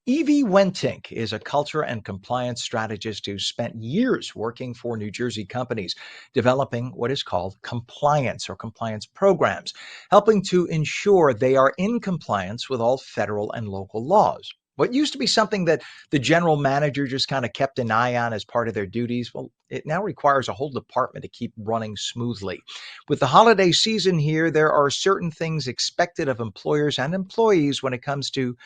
Evie Wentink is a culture and compliance strategist who spent years working for New Jersey companies, developing what is called compliance or compliance programs, helping to ensure they are in compliance with all federal and local laws. What used to be something that the general manager just kind of kept an eye on as part of their duties, well, it now requires a whole department to keep running smoothly. With the holiday season here, there are certain things expected of employers and employees when it comes to,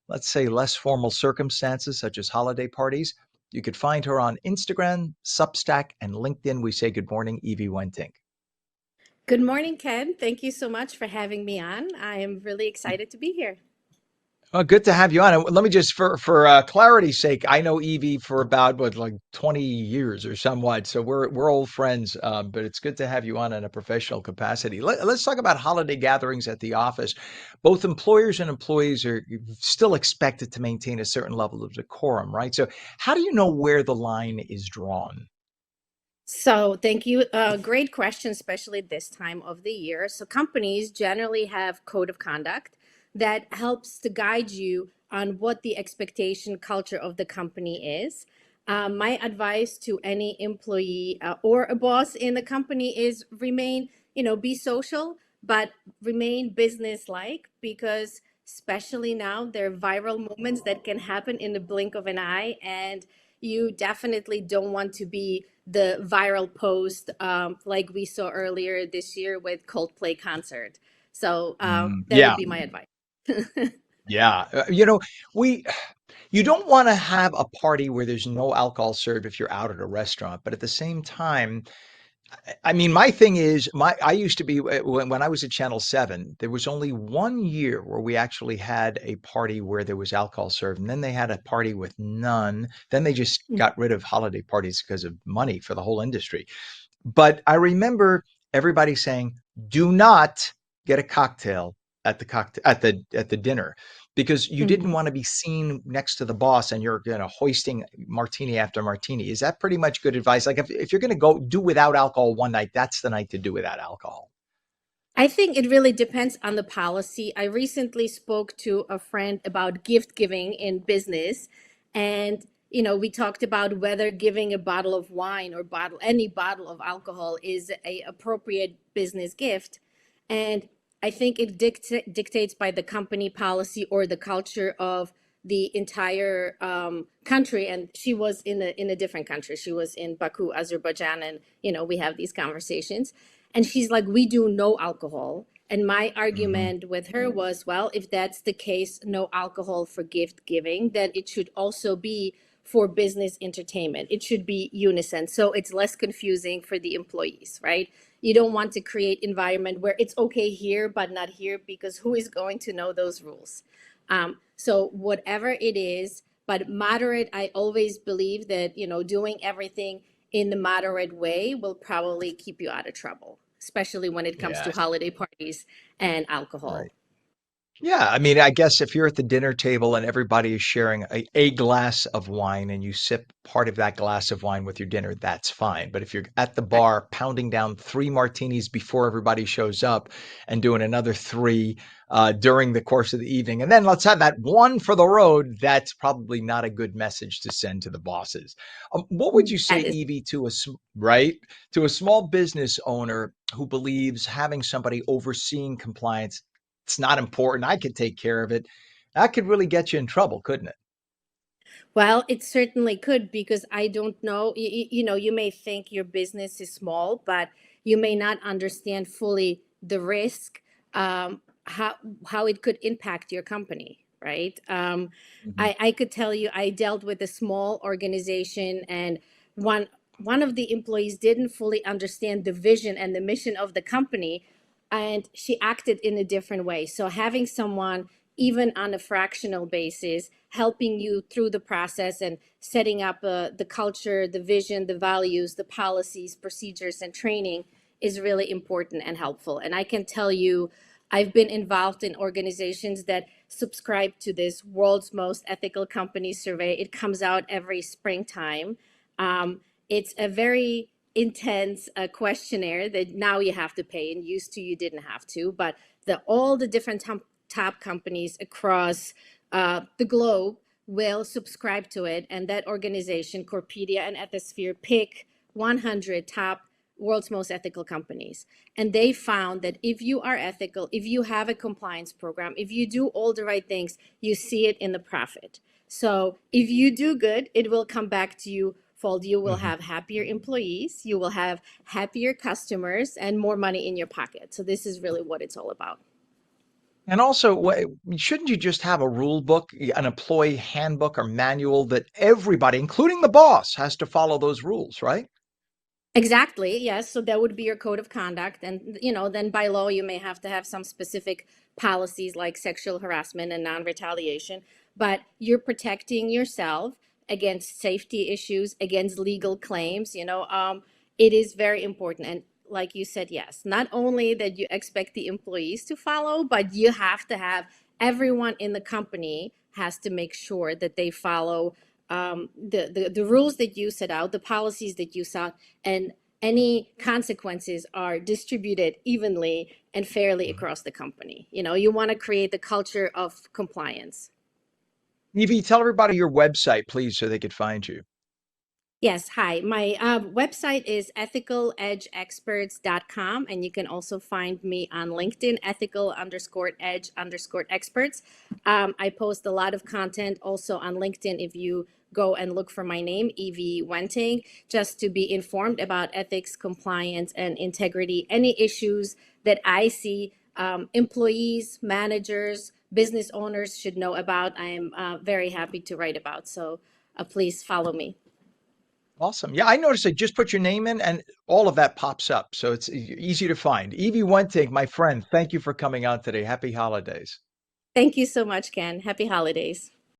let's say, less formal circumstances such as holiday parties. You could find her on Instagram, Substack, and LinkedIn. We say good morning, Evie Wentink. Good morning, Ken. Thank you so much for having me on. I am really excited to be here. Well, good to have you on. And let me just, for clarity's sake, I know Evie for about what, like 20 years or somewhat. So we're old friends. But it's good to have you on in a professional capacity. Let's talk about holiday gatherings at the office. Both employers and employees are still expected to maintain a certain level of decorum, right? So how do you know where the line is drawn? So, thank you. Great question, especially this time of the year. So, companies generally have code of conduct that helps to guide you on what the expectation culture of the company is. My advice to any employee or a boss in the company is remain, be social, but remain business-like because especially now there are viral moments that can happen in the blink of an eye, and you definitely don't want to be the viral post like we saw earlier this year with Coldplay concert. So that would Yeah, be my advice. yeah. We you don't want to have a party where there's no alcohol served if you're out at a restaurant, but at the same time, I mean, my thing is, I used to be when I was at Channel 7, there was only 1 year where we actually had a party where there was alcohol served, and then they had a party with none. Then they just got rid of holiday parties because of money for the whole industry. But I remember everybody saying, "Do not get a cocktail at the dinner," because you didn't Mhm. want to be seen next to the boss and you're, hoisting martini after martini. Is that pretty much good advice? Like if you're going to go do without alcohol one night, that's the night to do without alcohol. I think it really depends on the policy. I recently spoke to a friend about gift giving in business, and we talked about whether giving a bottle of wine or any bottle of alcohol is a appropriate business gift. And I think it dictates by the company policy or the culture of the entire country. And she was in a different country. She was in Baku, Azerbaijan, and we have these conversations. And she's like, we do no alcohol. And my Hmm. argument with her was, well, if that's the case, no alcohol for gift giving, then it should also be for business entertainment. It should be unison. So it's less confusing for the employees, right? You don't want to create environment where it's okay here, but not here, because who is going to know those rules? So whatever it is, but moderate, I always believe that, doing everything in the moderate way will probably keep you out of trouble, especially when it comes to Yes. holiday parties and Right. alcohol. Yeah, I mean, I guess if you're at the dinner table and everybody is sharing a glass of wine and you sip part of that glass of wine with your dinner, that's fine. But if you're at the Right. bar pounding down three martinis before everybody shows up and doing another three during the course of the evening, and then let's have that one for the road, that's probably not a good message to send to the bosses. What would you say, That is Evie, right, to a small business owner who believes having somebody overseeing compliance, it's not important, I could take care of it? That could really get you in trouble, couldn't it? Well, it certainly could because I don't know. You may think your business is small, but you may not understand fully the risk, how it could impact your company, right? Mhm. I could tell you, I dealt with a small organization, and one one of the employees didn't fully understand the vision and the mission of the company, and she acted in a different way. So having someone, even on a fractional basis, helping you through the process and setting up the culture, the vision, the values, the policies, procedures, and training is really important and helpful. And I can tell you, I've been involved in organizations that subscribe to this world's most ethical companies survey. It comes out every springtime. It's a very intense questionnaire that now you have to pay, and used to you didn't have to. But all the different top companies across the globe will subscribe to it, and that organization, Corpedia and Ethisphere, pick 100 top world's most ethical companies. And they found that if you are ethical, if you have a compliance program, if you do all the right things, you see it in the profit. So if you do good, it will come back to you fold. You will have happier employees, you will have happier customers, and more money in your pocket. So this is really what it's all about. And also, shouldn't you just have a rule book, an employee handbook or manual that everybody, including the boss, has to follow those rules, right? Exactly, yes. So that would be your code of conduct. And, then by law, you may have to have some specific policies like sexual harassment and non-retaliation, but you're protecting yourself against safety issues, against legal claims. It is very important. And like you said, yes, not only that you expect the employees to follow, but you have to have everyone in the company has to make sure that they follow the rules that you set out, the policies that you set, and any consequences are distributed evenly and fairly across the company. You want to create the culture of compliance. Evie, tell everybody your website, please, so they could find you. Yes, hi. My website is ethicaledgeexperts.com, and you can also find me on LinkedIn, ethical_edge_experts. I post a lot of content also on LinkedIn if you go and look for my name, Evie Wentink, just to be informed about ethics, compliance, and integrity. Any issues that I see employees, managers, business owners should know about, I'm very happy to write about. So please follow me. Awesome. Yeah, I noticed I just put your name in and all of that pops up. So it's easy to find. Evie Wentink, my friend, thank you for coming on today. Happy holidays. Thank you so much, Ken. Happy holidays.